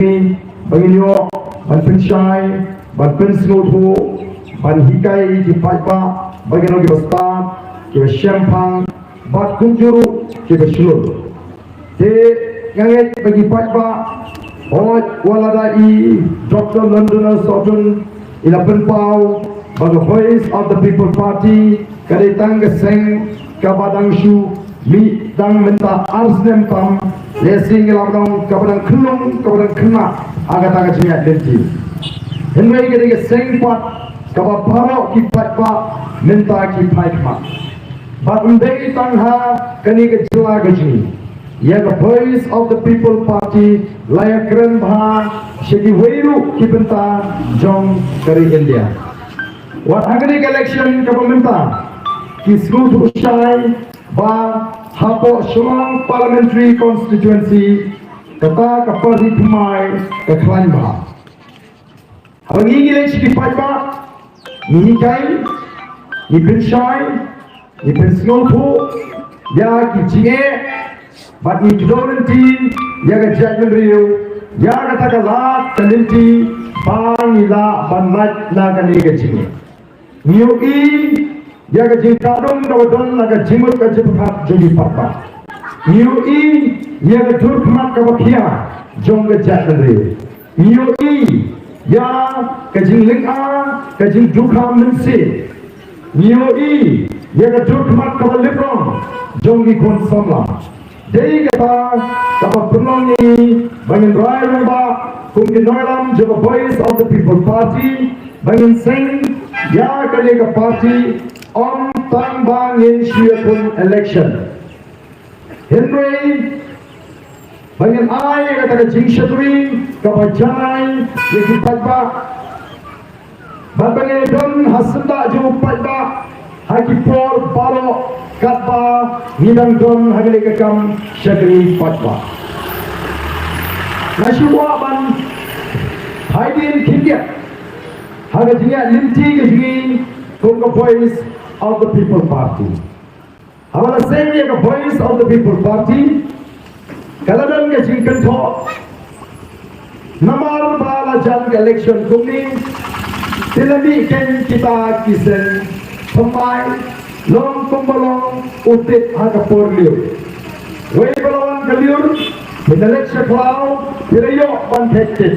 bagi nyo ban pensyai ban pensnoto ban hikai ki paipa bagi no ki basta ki syampang bat kunjuru ki besulur te nganget bagi paipa oi waladai Dr. London Sodun ila penpau bagi Voice of the People Party kaditang geseng kabadang shu mi dang menta arsnem tam lesing labdang kabadang khulung kabadang khna aga taga jinga denti henwei ke seng pat kaba pharo ki patpa menta ki phaikma but undei tangha kani ke jila gajini ya the Voice of the People Party laya kren bha sheki weiru ki benta jong kari India what agri election kaba menta ki smooth ushai ba hapo Shillong parliamentary constituency kata kapal hikmai ke Klanba hangi gile shiki paipa ni kai ni penshai ni pensnoto ya ki jinge but ni kidorenti ya ga judgment rio ya ga takala kalinti bangila banat na kani ga jinge niu ya ga jingkadong dawadon naga jimut ka jiphat jogi papa niu ya ga turkmat ka bakia jong ga jadre niu ya ka jingling ka jing dukha mensi niu ya ga turkmat ka lebron jong gi kon samla dei kata ka purnong ni bangin rai ba kum ki noiram jo Voice of the People Party bangin sing ya ka le party on Tangbang in Shiapun election. Henry, bagian ay kata jingshatri kapajanay yakipagba. Bagian don hasenda jupagba hakipor baro katba nidang don hagilikakam syakri pagba. Nasiwaban haidin kindia hagajiya limti gajgi Konga Voice of the People Party. Hamaरा same ये का Voice of the People Party कलरन के जिंकन थो नमार बाला जान के election कुमनी तिलमी केन kita kisen pemai long kumbalong utit haga porliu wei balawan kaliur in election cloud tirayo ban hektik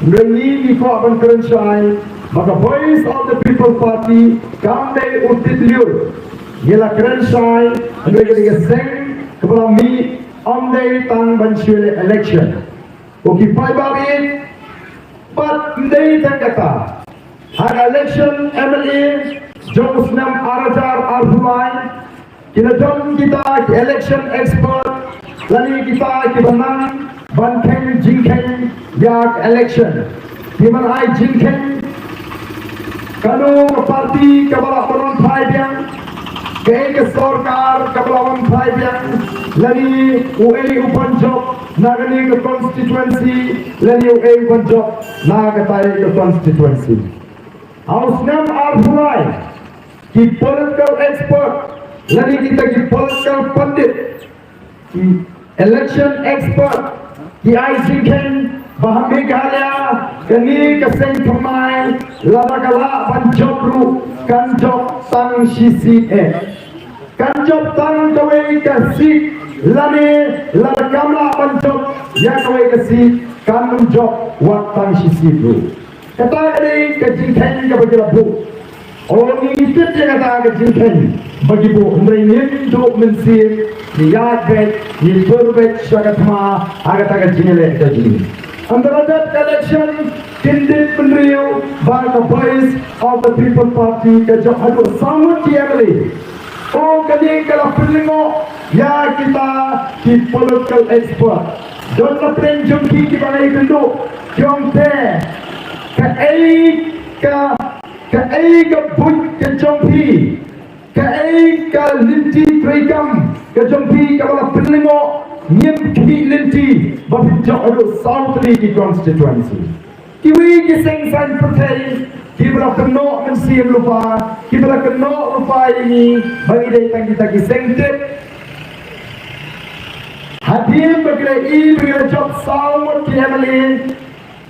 ngengi ni ko ban kerensai maka Voice of the People Party kamde utit liur gila kerensai mereka seng kepala mi onde tang bansyule election uki pai babi but ndei tang kata hak election MLA jom nam arajar arhumai kina jom kita election expert lani kita kibanang banken jingken yak election kiman ai jingken kanu parti kabala peron phaibiang ke sarkar kabalawan phaibiang lani uei upanjok nagani ke constituency lani uei upanjok nagatai ke constituency ausnam arhulai ki political expert lani kita ki political pandit ki election expert ki ai jingken Bahami kaya kini keseng pemai ladakala panjokru kanjok tang sisi kanjok tang kawe kasih lani ladakamla panjok ya kawe kasih kanjok wat tang sisi tu kata ini kejingken kabagi labu orang ini tidak kata kejingken bagi bu mending untuk mensir niat bet ni berbet syakatma agar tak kejingele kejing Antara that election, Kindit Penriu, by the Voice of the People Party, kejap hadu sangat tiagli. Oh, kali kalau perlingo, ya kita di political expert. Don't lepas jumpi kita lagi kenduk, jompe, ke buj ke jompi, ke linti perikam, ke jompi kalau perlingo. Nyem ki linti babinjak adu South League constituency kiwi kiseng san pertai kibra keno mensiam lupa kibra keno lupa ini bagi datang kita kiseng tip Hadim bagla I bagla job saw ki Emily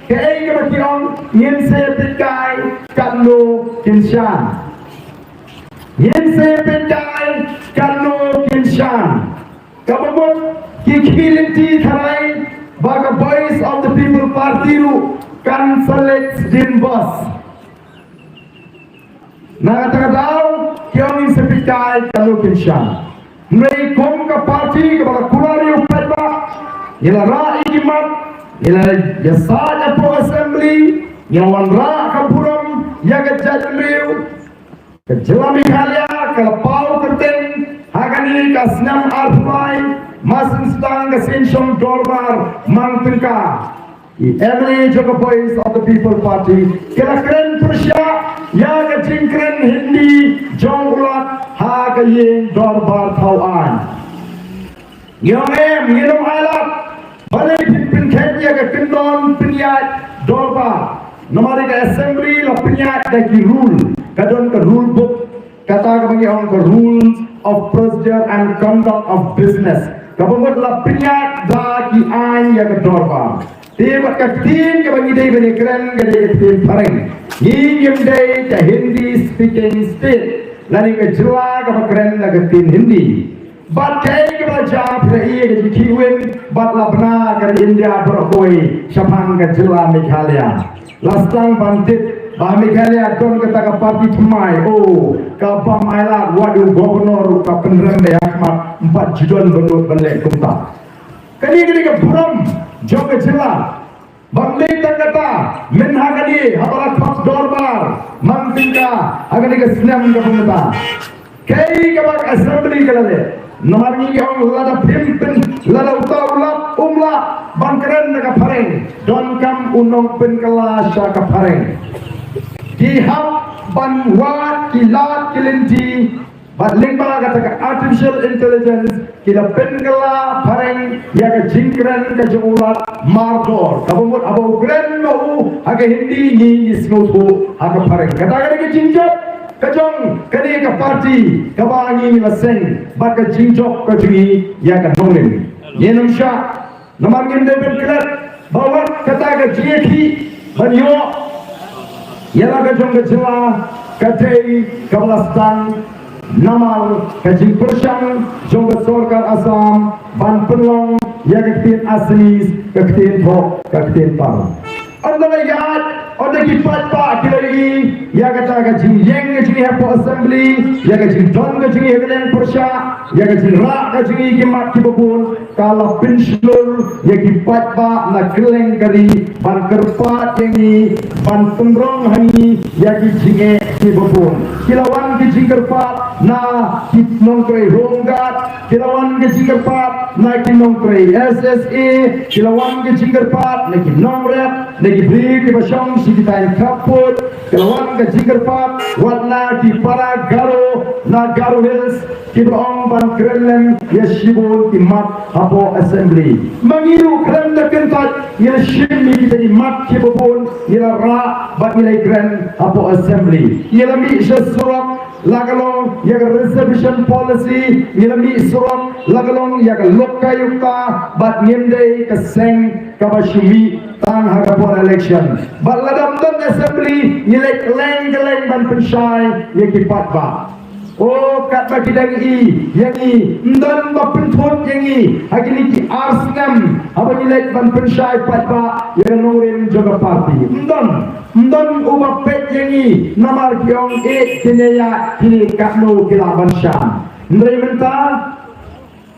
kay ka bakiong yin se pitkai kanno kinshan yin se pitkai kanno kinshan kabamot ki khilinti tharai baga voice of the people party ru kan select din boss nakatagadaw kiong yin se pitkai kanno kinshan Nai kom ka party ka baga kurari upetba ila ra'i kimat ila yasaja po assembly yawan ra ka puram yaga jadriu ka jalami khalia ka pau kerten hagani ka snam arfai masin stang ka senshom dorbar mangtinka Emily Joga Boys of the People Party kila kren Persia yaga jingkren Hindi jonglat haga yin dorbar tauan Yong yinum alat balik pin Kenya ke kendon penyat dorba nomor ke assembly la penyat daki rule kadon ke rule book kata ke bagi orang ke rules of procedure and conduct of business kabumut la penyat daki an ya ke dorba tiba ke tin ke bagi dai bani keren ke dai tin pareng yim dai ke Hindi speaking state lani ke jela ke keren la ke tin Hindi Bat kay ke baca prai ke kiwin bat labna ke India berkoi syapang ke jela Meghalaya lastang bantit ba Meghalaya don ke tak parti thmai ka pam aila wadu gubernur ka penrem de akmat 4 judon benut belek kumta kani ke buram jog ke jela Bangli kata minha kani habala khap dorbar mangtinka agani ke snam ke pungta kay ke bak assembly ke lale Namargi yang lada pimpin, lada utaulat umla, bangkeren naga pareng, don kam unong penkala syaka pareng. Kihap ban wat kilat kilinti, bat lingba kata ke artificial intelligence, kila penkala pareng, yaga jingkeren ke jongulat mardor. Kabumut abau keren mau, aga Hindi ni isnutu aga pareng. Kata aga ke jingjot. Kajong kani ka party kabangi ni laseng baka jingjok ka jungi ya ka nongin yenam sha namangin de ben klat bawat kata ka jieki banyo yala ka jong ka jila ka tei ka belastan namal ka jing persyang jong ka sorkar asam ban penlong ya ka tin aslis ka tin thok ka tin par Anda lihat, anda kipat pak kiri, ya kata kacing yang kacing hepo assembly, ya kacing don kacing hegelen persya, ya kacing rak kacing kimat kibukun, kalau pensiun ya kipat pak nak keleng kari, ban kerpat yang ban tendrong hani, ya kacing kibukun, kilawan kacing kerpat, na kitnongkre ronggat, kilawan kacing kerpat, na kitnongkre SSA, kilawan kacing kerpat, na kitnongrep, lagi beri di basong si kita kaput kawan ke jingerpat warna di para garo na garo hills ki berong ban krelem ya shibun di mat apo assembly mangiru krem da kentat ya shimi kita di mat ki bobon ya ra bat nilai grand apo assembly ya lami surat lagalong ya reservation policy ya lami surat lagalong ya lokayukta bat ngimdei keseng kabashumi tang hagapon election baladam dan assembly yelek leng ban pensyai yekipat ba kat bagi dangi yang i ndan ba penthot yang i agini ki arsnam aba yelek ban pensyai pat ba yang nurin joga party ndan uba pet yang i namar kyong kineya kini kakno kila bansyam ndai menta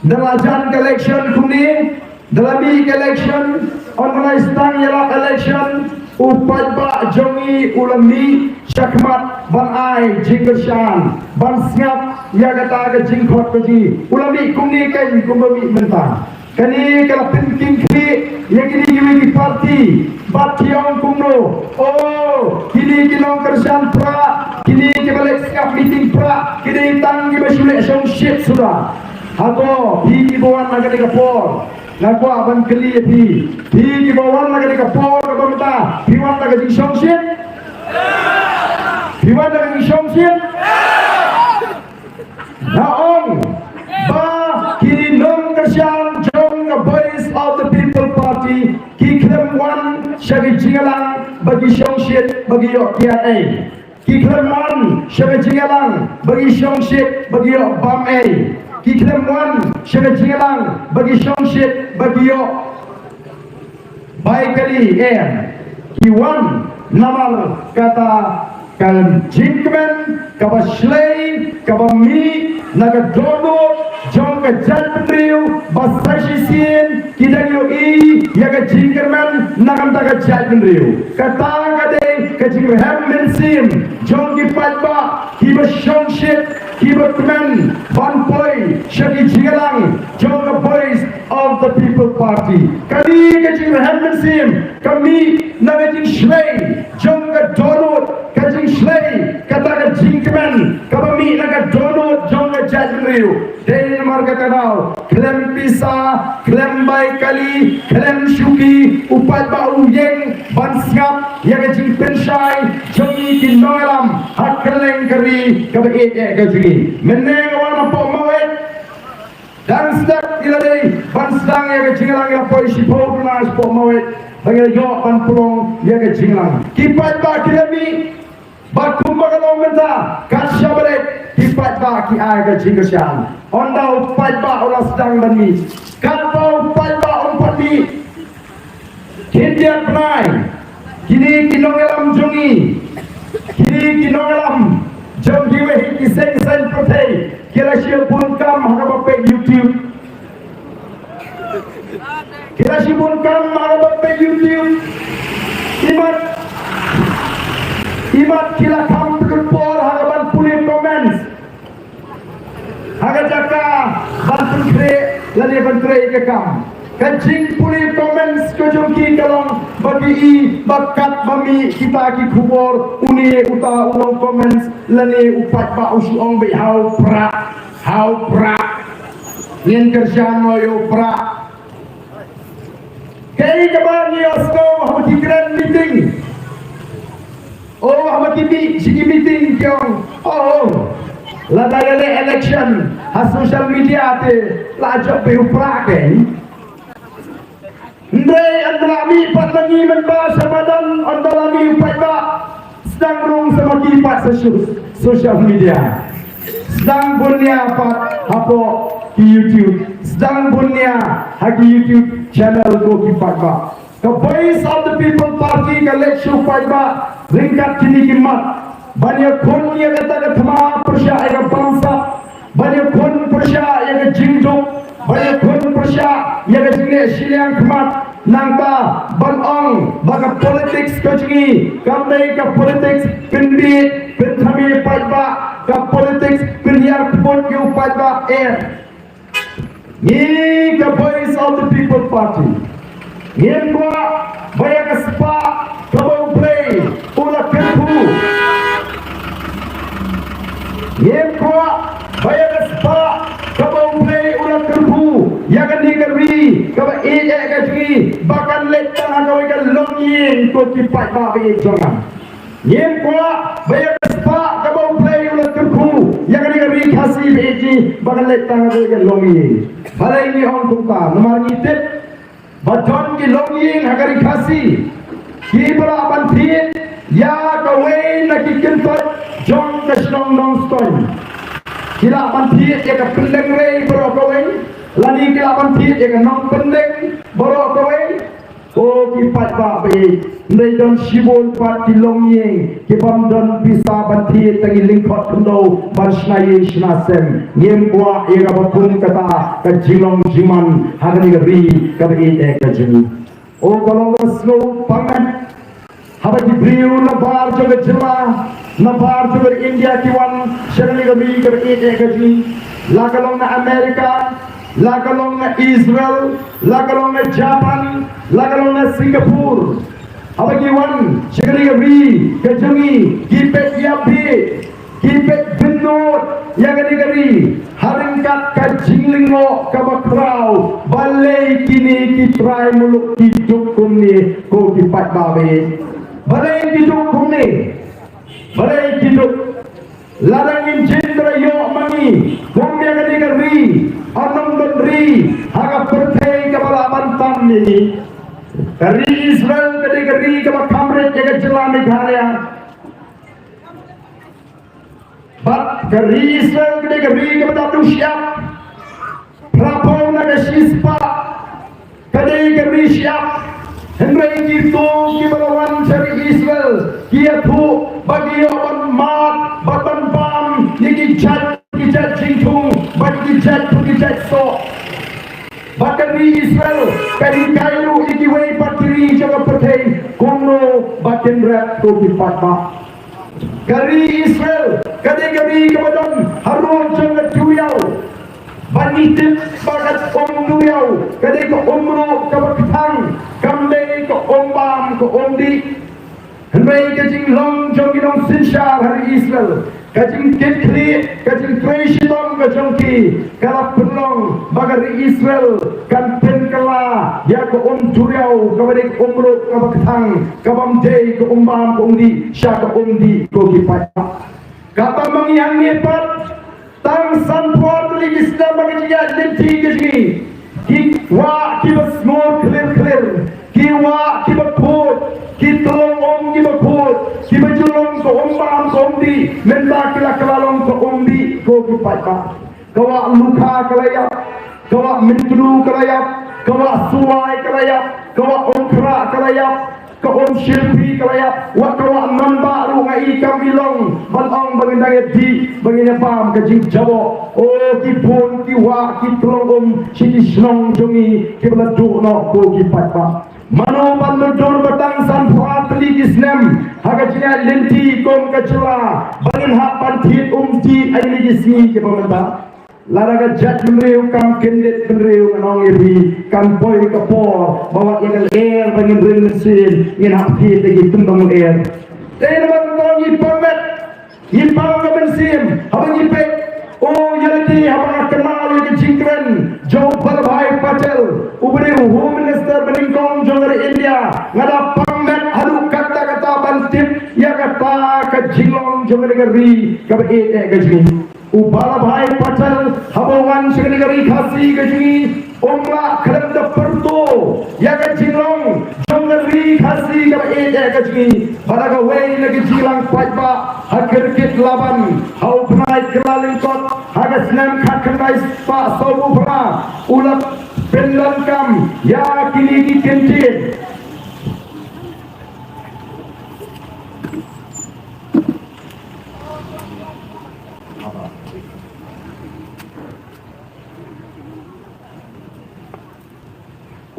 dalajan election kuni dalami election organize tang yelak election upat ba jongi ulami syakmat ban ai jingkershan ban snap ya kata ke jingkhot keji ulami kumni kan kumbi mentang kani kala pinking kri yang kini giwi party bat tiong kumno kini kinong kershan pra kini kebalik skap meeting pra kini tang gibasule song shit sudah atau di bawah naga di kapor Naku aban keli di bawah naga di kapor kabamta piwan naga di shongshit piwan naga di shongshit naong ba kini nong kersyan jong syagi jingalang bagi syongshit bagi yok kiat Kikleman syagi jingalang bagi syongshit bagi yok bam Kikleman syagi jingalang bagi syongshit bagi yok baik kali Kiwan namal kata kan jinkmen kaba shlei kaba mi naga dono jong ka jalpendriu basashisin kidanyo yaga jinkerman nagam taga jalpendriu kata kade ka jinkerman mensim jong ki patba kiba shongshit kiba kmen banpoi shagi jingalang jong ka voice of the people party kali ka jinkerman mensim kami naga jing shlei jong ka dono ka jing shlei kata ka jinkman kami naga dono jong ka jalpendriu Dahil marga kanal, klem pisa, klem bay kali, klem syuki, upat ba uyeng, banskap, yaga jing pensay, jongi kinongalam, hak keleng kari, kabait kajing. Meneng wana po mawet, dan sedak iladai, banstang yaga jingalang yaga po isipo punas po mawet, bagi yok ban pulong yaga jingalang. Kipat ba kilami, bakum bagalong menta, kasya balik, kipat ba ki aga jingasyan. Onda upat ba olah sedang bani, kapau upat ba umpat ni, kindiat penai, kini kinongelam jongi, kini kinongelam jom diwehi kiseng sen prote, kira siya pun kam harapape YouTube, kira siya pun kam harapape YouTube, imat kila kam terpol harapan pulih comments. Agar jaka bantu kre lani bantre ke kam kancing puli comments ko jongki kalong bagi bakat bami kita ki kubor uni uta ulong comments lani upat ba usuong be hau pra yen kerjaan yo pra kay kabar ni osko hamati grand meeting hamati meeting kyong Ladayale election ha social media te lajak beuprak Ndre andalami patlangi menba samadan andalami upaiba sedang rung sama kipat social media sedang bunya pat hapo di YouTube sedang bunya hagi YouTube channel go kipat ba the voice of the people party ka lekshu paiba ringkat kini kimat banyak kon yang kata thama persya ega bangsa banyak kon persya ega jingjuk banyak kon persya ega jingne siliang khmat nangta banong baga politics kajingi kamdai ka politics pindi pinthami paiba ka politics pinyar khpon ke upaiba ni ka voice of the people party yen gua banyak spa kabau play ula kempu Yen kuat bayar spa kabau play ulang kerbu yang digeri kaba ejek kajri bahkan letang kau ikan longin ko kipat babi jangan yen kuat bayar spa kabau play ulang kerbu yang digeri kasih beji bahkan letang kau ikan longin balai ni orang tukar nomor ngitip bajon ki longin hagari kasih kibra bantit ya kawin nak kentot John Kesnong Nongstoy kila pantit ya ka pendeng rei bro kawin lani kila pantit ya ka nong pendeng bro kawin kipat ba be ndai don sibol pat kilong yeng kibam don bisa pantit tangi lingkot kundo barsnai snasem yem bua ya ka pun kata ka jilong jiman hagani ri ka be ka jini kalau wasno pangan haba jibril na bar joga jela na bar joga India kiwan sharani gabi gabi gaji lakalong na Amerika lakalong na Israel lakalong na Japan lakalong na Singapore haba kiwan sharani gabi gaji gipet yabi gipet benot yagani haringkat kajinglingo kabakrau balai kini kitrai muluk hidup ni ko kipat babe balai hidup ni balai hidup larangin jendra yo mani bumi yagani gari anong dondri haga pertai kabala bantam ni Kari Israel kari ke Kamret jaga jelah Meghalaya. Bat kari Israel kari ke Batu Siap. Prapau naga Shispa kari Siap. Henry gitu kibalawan cari Israel. Kia tu bagi orang mat batan pam niki cat jingtung bagi cat so. Bahkan di Israel, kali kayu ikiway patiri jaga pertai kono batin rap to dipatma. Kali Israel, kali kebadan harus jaga tuyau. Banitit bagat tuyau, kali ke omro kabakitang, kambe ke ombam ke omdi. Henry kajing long jongidong sinsyar hari Israel. Kajing kitli, kajing treshitong kajongki, kalap penong bagari Israel kan penkala ya ke turiau kabadik umruk kabakthang kabam day ke umbam ke umdi sya ke umdi ko gipata kata mangyang ngepat tang sanpor li Islam bagi dia denti kajing ki wa ki basmor clear ki wa ki bakut ki tolong ki bakut ki bajulong ko umbam ko umdi menda kila kalalong ko umdi ko gipata kawa luka kalayap kawa mintru kalayap kawa suwai kalayap kawa ongkra kalayap kawa shilpi kalayap wa kawa manbaru ngai kambilong balong bangindang di bangina pam kajing jabo o ki pun ki wa ki tulong sini snong jongi ki beladu no ko ki patpa mano bandur batang san pratli Islam haga jina lenti kom kacula bangin hapan tit ti ai gisni ki pamata laraga jat mreu kam kendet mreu nong iri kam boy kapor bawa yang air bangin rinsin ngin hati lagi tumbang air tay naman nong ipamet ipang bensin habang ipek oh yalati habang kenal yang jingkren Joe Ballabhai Patel ubri home minister beningkong jongari India ngada pamet halu kata-kata bantip ya kata kajilong jongari gari kabe gajini Ballabhai Patel habawan segeri khasi gajini omla khalam da perto ya gajilong jongari khasi kabe gajini baraga wei lagi jilang pajba hakir kit laban hau pnai kelaling kot hagas nam khakanai pa sobu bra ulap pendan kam ya kini ki kentin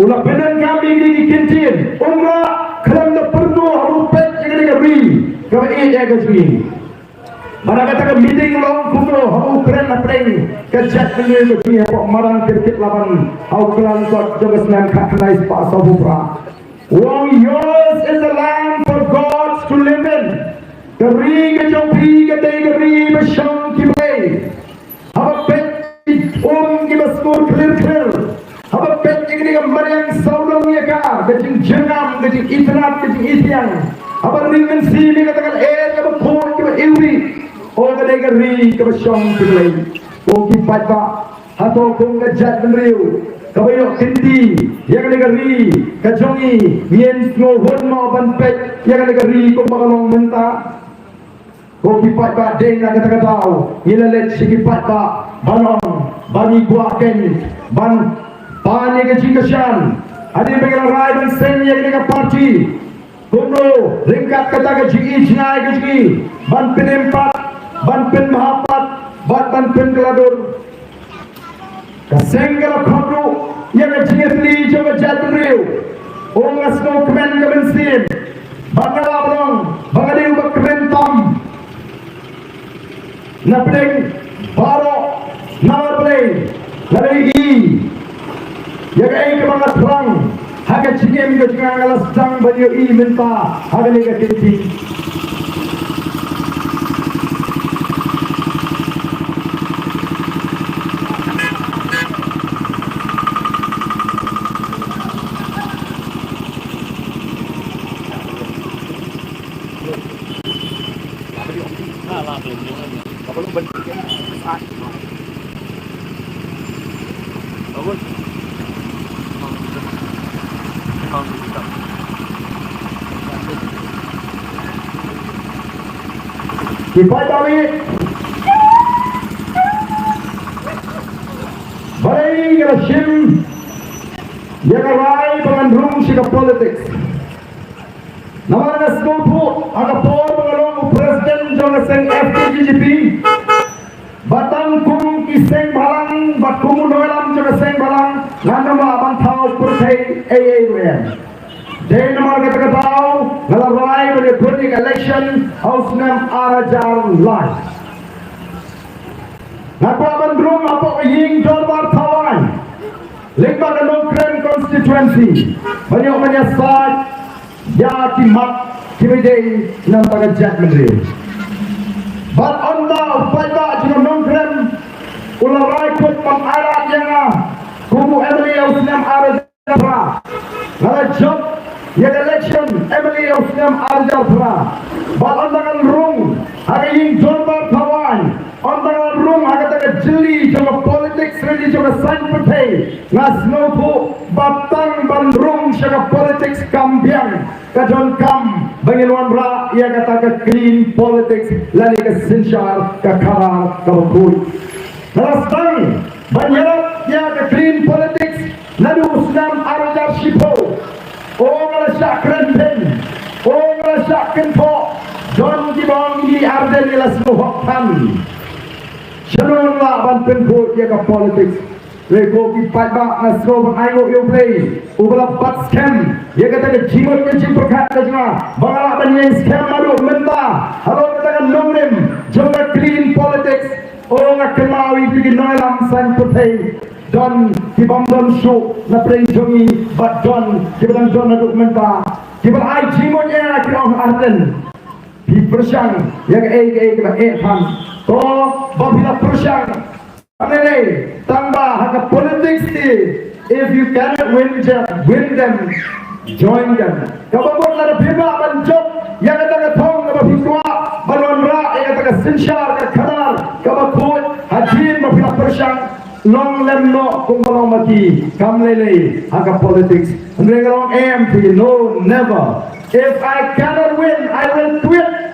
ulah benar kami di kentin umrah kalam da perlu harupet jadi kami kami ya gasmi mana kata ke meeting long kuno hau keren apreng kejat beli gasmi hau marang kirkit laban hau kelan kot jogas nan kaknais pa sabupra wong yours is the land for God to live in keri kejompi kedai keri besyang kibay hau pet kibaskur clear haba pet ini gambar yang saudong ya ka kecing jengam kecing itnat kecing isyang haba ringen sini katakan haba phone ke iwi o kadai gari ke besyong pilai o ki patba hato kong gajat menriu kabayo kinti ya kadai gari kajongi mien snow hormo ban pet ya kadai gari kong makalong menta o ki patba deng na kata-katao ilalet si ki patba banong bani guaken ban Pani kejikasan, ada yang rai dan senya dengan parti. Kuno ringkat kata kejiki jenai kejiki, ban penempat, ban pen mahapat, ban pen keladur. Kasenggala khotru yang kejiki coba jatuh riu. Ongas no kemen kemensin, bangala blong, bangadiu bakrentam. Napeng baro nawar play, lari jaga ke mga perang haga cingem ke jangan alas dang banyo I minta haga lega kinti Bagus. Kipai bawi. Baik kena sim. Dia kerai pengandung sikap politik. Namanya sekolah agak por pengalung presiden jangan seng FTGGP. Batang kum kiseng balang, bat kum noelam jangan seng balang. Nama abang tahu percaya AAWM. Jadi nama kita tahu ngelarai pada politik election House Nam Arajar Live. Apa abang drum apa ying jorbar tawan. Lima Nongkrem constituency banyak menyesat ya kimat kibidei nampak jat menteri. But on the pada juga Nongkrem ularai kut pengarat yang kubu Emily Osnam Arjapra ngala job ya election Emily Osnam Arjapra. But on the rung ada yang jorbar tawan. On the room, agak agak jeli juga politik, ready juga sign partai. Ngas nopo batang bandrung juga politik kambiang. Kajon kam bangiluan bra, ia kata ke clean politics, lali ke sinsyar, ke karar, ke bakul. Nalastang banyarat ia ke clean politics, lalu usnam arajar shipo. Oh ngalasak renten, oh ngalasak kenpo. Don dibang di arden ilas nuhoktan. Jangan lah bantuan vote ya ke politik. Rego kipat bak nasro pengayo yo play. Ubah bat scam. Ya kata ke jimot ke jim perkat ke jima. Bangala banyak scam madu mentah. Halo katakan nongrim. Jangan clean politics. Orang akan maui pergi noilam san putih. Don kibamdon show na prenjongi. But don kibalang don aduk mentah. Kibal ay jimot ya kira arten. Di persang yang keba ham. Oh, babila persang. Amene tambah hak politik ni. If you cannot win them, join them. Kalau buat ada firma banjok yang kata thong kalau fikwa balon ra yang kata sinsyar ke kanar kalau buat hajin babila persang long lem no kung balong mati kamlele hak politik. Mereka orang MP no never. If I cannot win, I will quit.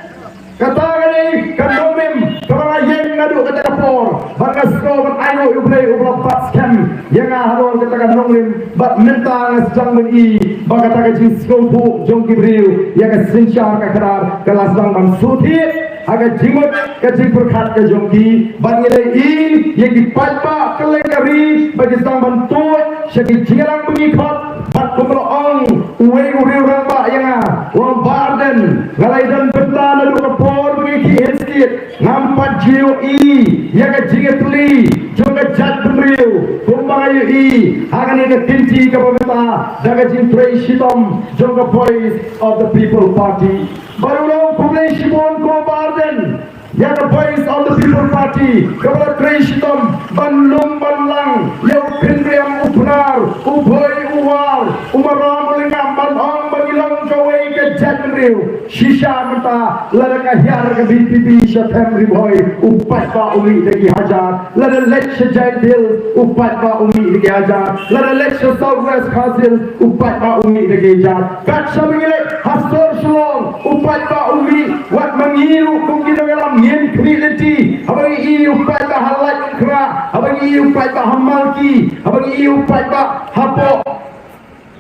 Kata ni kandomim kamera yang ngadu kata kapor bagas ko ban ayo ublay ubla pat scam yang halor kata kandomim bat mentang jang meni bagata ka jis ko bu jong kibriu yang sinsha ka karar kelas bang bang suthi aga jimut ka jipur khat ka jongki ban ile i yang dipatpa kelengari bagi sang ban tu syaki jingarang mengikot bat kumro ong uwe uriu ramba yang wong barden ngalai dan benda lalu kapor mengiki estate nampak GOE yang jingat tuli juga jat penriu kumbayu i akan ini tinci ke pemerintah daga jintrai shitom juga voice of the people party baru lo kumlai shibon ko barden yang voice of the people party kepada Kristum banlung banlang yang pinriam upnar uboy uwal umaram lengam banong bagilang kawai ke jatmriu shisha mata lada kahyar ke BPP September boy upat ba umi lagi hajar lada lecture jadil upat ba umi lagi hajar lada lecture Southwest Council upat ba umi lagi hajar kat sabingile hasor sulong upat ba umi wat mengiru mungkin dalam yen community abang iu upat ba halat kra abang iu upat ba hamalki abang iu upat ba hapo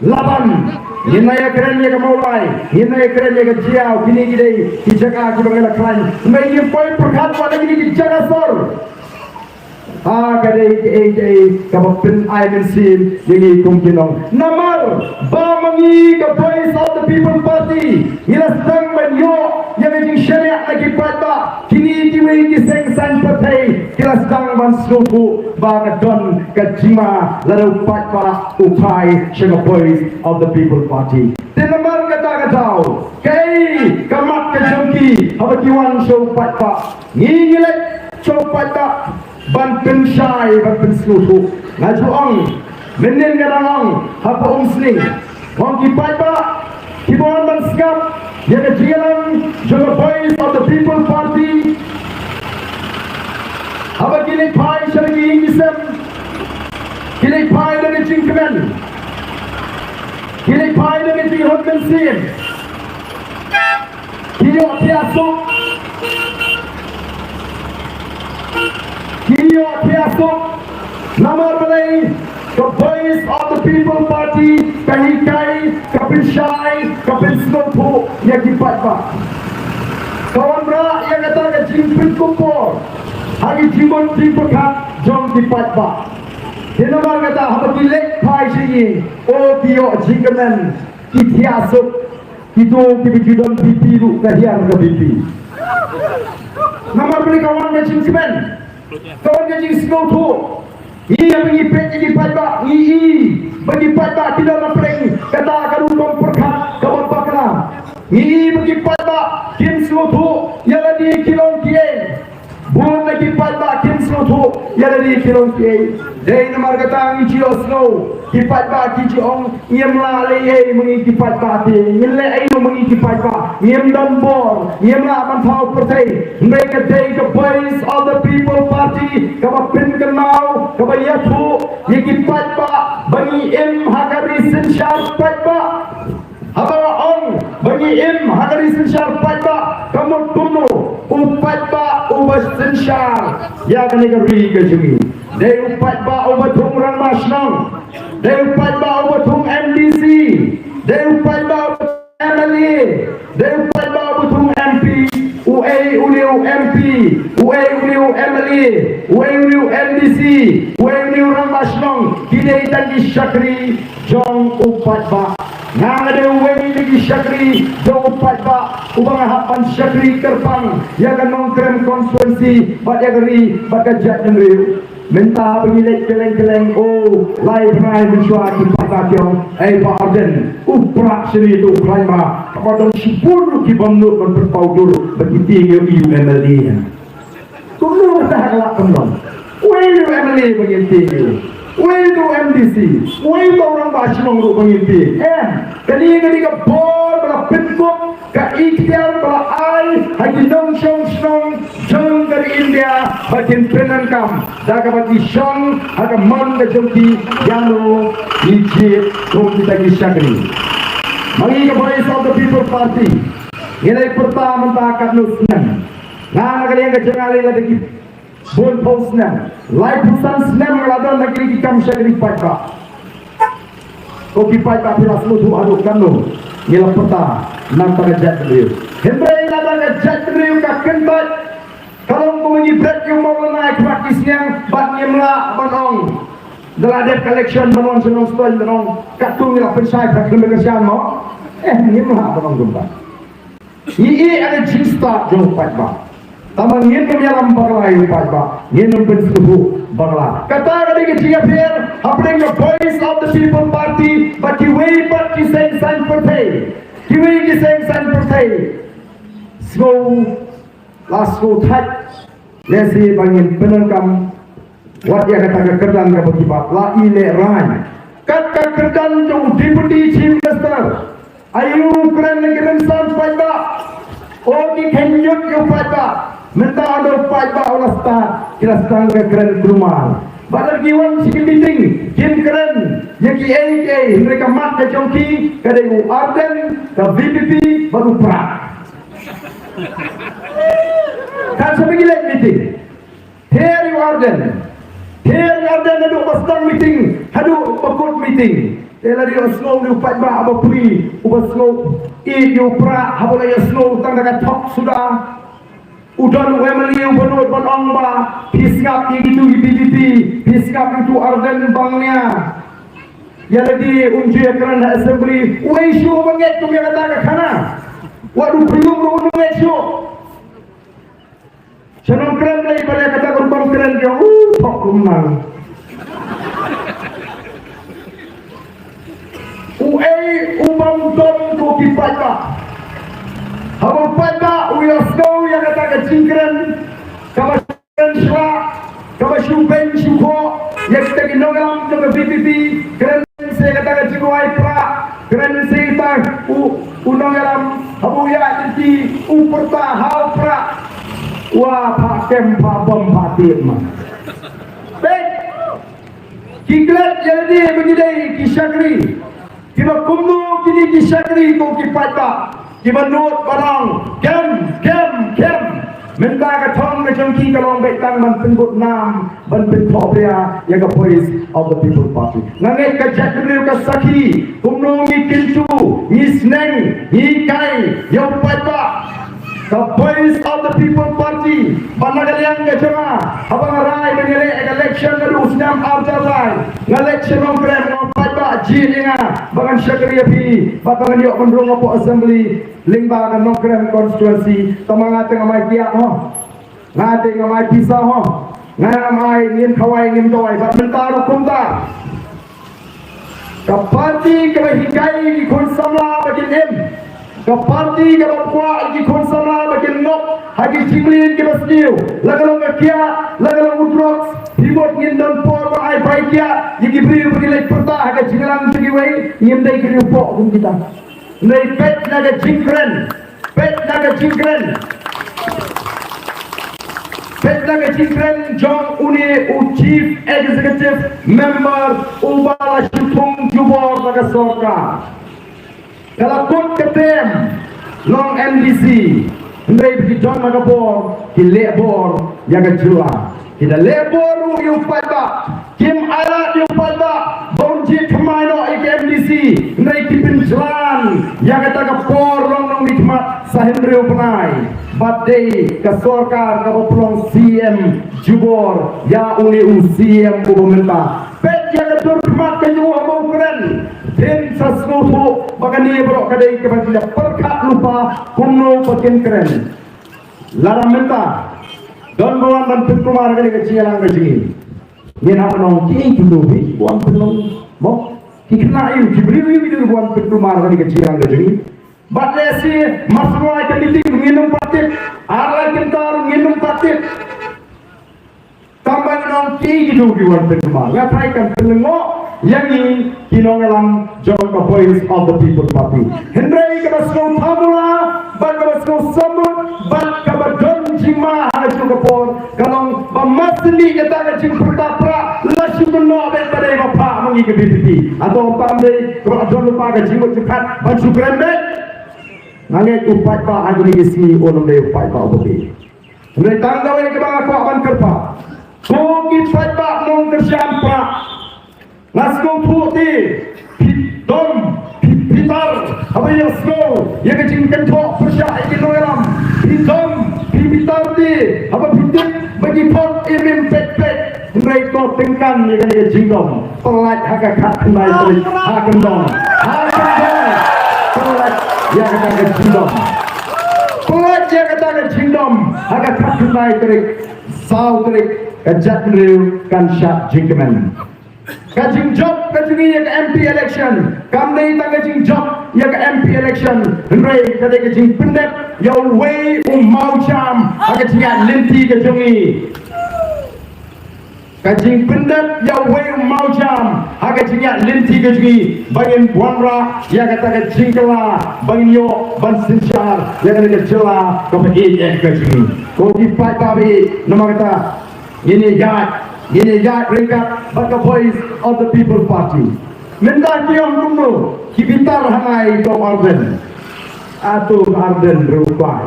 laban hinaya kerennya ke mulai hinaya kerennya ke jiau kini gini dijaga kita mengelak lain mengi poin perkat pada gini dijaga sor kadai kapapin ayam sim yang kumkinong namar ba mangi ke voice of the people party ila sang menyo yang jing syariat lagi pada kini diwi diseng san patai ila sang man suku ba don kajima lalu patpa upai syanga voice of the people party tinamar kata katau kai kamat kajongki habakiwan show patpa ngingilek show patpa ban pensyai ban pensusu ngajuang menen garang apa umsling wang kipai ba kibon ban skap yang kejialan juga voice of the people party apa kini pai syargi ingisem kini pai dari cingkemen kini pai dari cingkemen sim kini otiasuk Tiasuk, nama balai, the voice of the people party, kahikai, kapil syai, kapil snopu, yang kipat ba. Kawan berak yang kata ke jimpin kumpul, hari jimun jimpekat, jom kipat ba. Dia nama kata, apa dilek pai sini, oh tiok jingkemen, ki Tiasuk, itu kibijudon pipi lu, kahiar ke pipi. Nama beli kawan ke jingkemen, kawan ke jing snopu, ia mengipet jadi pada ini bagi pada tidak nampak kata kamu memperkat kawan pakna ini bagi pada kim selutu yang lagi kilong kiai bukan lagi pada kim selutu yang lagi kilong kiai dari nama kata ini cio snow kipat ba kijong ngem la le mengi kipat ba ti ngele ai mengi kipat ba ngem dan bor ngem la man thau pertai mereka day the voice of the people party kaba pin kenau kaba yatu ye kipat ba bagi im hagari sensyar pat ba Abang ong bagi im hagari sensyar pat ba kamu tunu upat ba ubas sensyar ya kan negeri kejumi day upat ba ubat umran masnang they upat ba ubatung MDC, they upat ba MLA, they upat ba ubatung MP, UA uliu MP, UA uliu MLA, UA uliu MDC, UA uliu Ramasnong, kini tadi Syakri, jong upat ba. Nang ada UA lagi Syakri, jong upat ba. Ubang hapan Syakri Kerpang, yang kan krem konstituensi, bat yagari, bat kajat negeri. Minta pengilik keleng-keleng oh lai penai mencuat di patah kiong Pak Arden uprak seni itu klaima kepada sepuluh kibamnut berpaudur bagi tiga UMLA kuno dah kelak kembang UMLA bagi tiga itu MDC itu orang Basmong untuk mengimpi kali-kali ke bol bala penkuk ke ikhtiar bala ai haji nong syong syong jeng dari India bagian penankam daga bagi syong haga man ke jengki yano ijit kong kita Syakri mangi ke voice of the people party nilai pertama takkan nusnan nah kali yang kejengali lagi bon posna live pesan snem ladan negeri kam Syakri Patka kopi Patka pila seluruh aduk kanu nilai peta nampak jat beliau hembrai ladan jat beliau ka kentat kalau mengunyi berat yang mau naik praktisnya batnya melak banong deladet collection banong senong stone banong katung nilai pensai praktis berkesian mau ini melak banong gempa ini ada jinsta jauh Patka Taman ngin menyalam bagla ini Pak, ngin membensuhu bagla. Kata kali kecil biar, apa yang voice of the people party, but kiway but kiseng san partai, kiway kiseng san partai. So last go touch, lesi bangin penangkam, wat ya kata kerdan ke bagi la ile ran. Kata kerdan jauh deputy chief minister, ayu keren negeri san Pak. Oh di kenyut ke Pak. Minta ada upaya olah start kira setangga keren rumah. Badar giwan sikit meeting kim keren yang ki mereka mat ke jongki kada u Arden ke VPP baru prak. Kan sampai gila meeting. Here you Arden ada pasang meeting, ada pakut meeting. Ela dia slow ni upaya apa pui, upaslow i you prak habola ya slow tangga ka top sudah. Udan UMLA ubanot banong ba piskap itu PPP piskap itu Arden bangnya ya lagi unji keran assembly uisu banget tu yang kata kana waduh belum runung uisu senang keren lagi pada kata korban keren dia tok kumang ubang don ko kipata Habang pada uyasno yang kata kecingkran, kawasan syra, kawasan ben syuko, yang kita ginongalam dengan PPP, keren saya kata kecingwai pra, keren saya tak unongalam, habang ya jadi uperta hal pra, wah pakem pabom patim. Ben, kiklat jadi begini Syakri, kita kumno kini Syakri kau kipata. Di menurut barang kem minta ke tong na changki kalong betang man pinbut nam ban pin pobria ya ka voice of the people party nangai ka jakriu ka saki kumno ngi kintu ni sneng ni kai yo paipa the voice of the people party banagaliang ka jama abang rai bengele election na usnam after rai election of grem no paipa jinga bangan syakriya pi batangan yo mendrong po assembly lingba kan no grem constituency tamanga teng mai kia ho ngate ngamai pisah ho ngamai ngin khawai ngin toy bat mentar kumta kapati ke hikai di khon samla bakin em kapati ke bakwa di khon samla bakin ngop hagi jinglin ke basniu lagalong kia lagalong utrok himot ngin don por ba ai bai kia yigi bri bri lek perta haga jinglang segi wei ngim dai ke upo kum kita nei pet naga jingren Petnaga Jingren Jong Uni Chief Executive Member Ubala Shutung Jubor Naga Sorka Kalakut Ketem Long MDC Ndai Biki John Naga Bor Ki Lebor Yaga Jua Kita Lebor Yu Paiba Kim Alat Yu Paiba Bonji Kamaino Ike MDC Ndai Kipin Jalan Yaga Taga Por Long Nikmat Sahendriu Penai Badai ke Sorkar ke Pelong CM Jubor ya uni CM pemerintah pet yang terhormat ke nyuah mau keren tim sasnutu bagani berok kadai ke bagian perkat lupa kumno bagian keren larang minta don bawan dan penkumar kadai ke cialang ke sini ni nak nong ki dulu bi buan penong mo kikna iu kibri bi buan penkumar kadai ke cialang ke sini Batlesi masuk ke meeting minum patit, arah kentar minum patit. Tambah nong ki gitu diwan pengemar. Ya try kan penengok yang ini kinongelam John the voice of the people party. Hendrai ke basno tamula, ban ke basno samut, ban ke badon jima ada juga pon. Kalau pemasli kita ke jing pertapra, lasu beno abet pada bapa mengi ke BPT atau pamde kalau John lupa ke jing cepat baju krembet. Nangai upai pa agni isi onum le upai pa obi. Mulai tanggaw ini kebang aku akan kerpa. Kogi upai pa mong kerjaan pra. Nasko putih, dom, pitar, apa yang slow, yang kecing kentok persyak ikin noelam. Dom, pitar di, apa pitik bagi pot imim pet-pet. Mereka tengkan yang kecing dom. Pelat haka kat kembali terik, hakan dom. Pelat ya kata jindom pelat ya kata jindom agak takut naik terik sau terik kejat meriu kan syak jingkemen kajing job kajing ya ke MP election kamdai tak kajing job ya ke MP election hendrai kata kajing pendek ya way mau jam agak tinggal linti kejongi kajing pendek ya way mau jam agak tinggal linti kejongi bangin buanra ya kata kajing kela bangin yo ban sincar ya kata kejela kepegi kajing kogi pai babi nama kata ini yat ringkat baka voice of the people party minta kiong kumno kibitar hangai kong arden atau arden berupai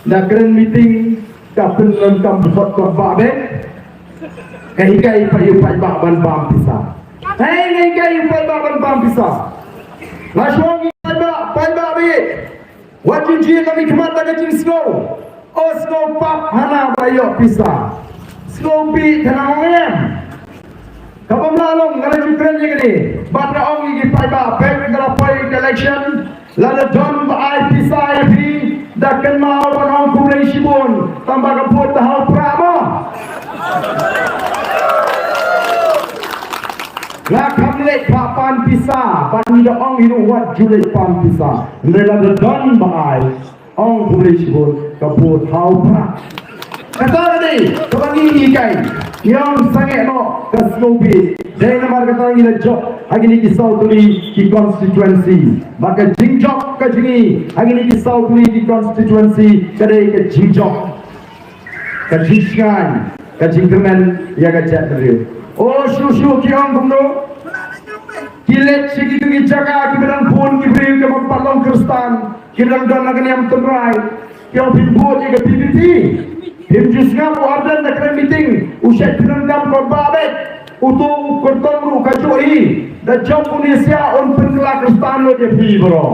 dah keren meeting kapten lengkap bersot babe hikai payu pajak ban bam pisah hikai pajak ban bam pisah nasuangi pajak be wajin ji kami kemata kecil snow snow pap hana bayo pisah snow bi tenang em kapam lalong ngala jukren ye gini batra ong gi pajak back ngala pay election lada don ba pisah bi dah kenal orang kumlei sibun tambah kaput tahau prama lah kamlei papan pisah pan ida ong hidu wat julai pan pisah lada don ba ong kumlei sibun kaput tahau prama kata tadi kebangi ikai yang sangat no kasnobi dari nama kata ini job agini kisau tuli di constituency maka jingjok ke jingi agini kisau tuli di constituency kadai ke jingjok ke jingskan ke jingkermen ya ke jatri oh syu kiong kumno kilet segi tungi jaga kiberan pun kibri ke mempalong kristan kiberan don agani am tenrai kau pimbuat je ke PPT him jusngam wardan na kena meeting usai pinangkam korba abet utu korton ru kacoi da job Indonesia on pengelak kristan lo je pi bro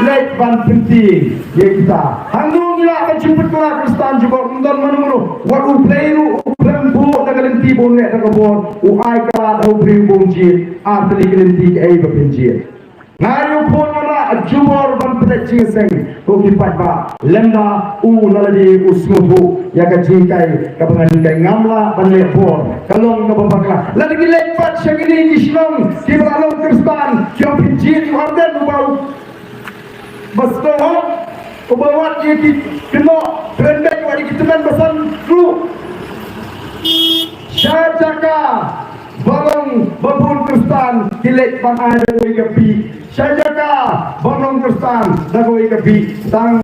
lek ban penting ya kita hanggu nila kacipet kelak kristan juga mundan manu wadu playru bu da kalenti bonne da kabon ai kala da ubri bonji atli kalenti ai ba penji ngayo phone mana jumor ban pecing seng ko kipat ba lemna naladi usmubu ya ka jikai ka bangan kai ngamla ban lepor kalong na babakla lagi lepat syagini islom ki balong kristan kyo pinjin warden bau basto ko bawat ye ki keno trendek wadi kiteman basan kru syajaka balong babun kristan kilek pan ada gapi syajaka balong kristan dagoi gapi tang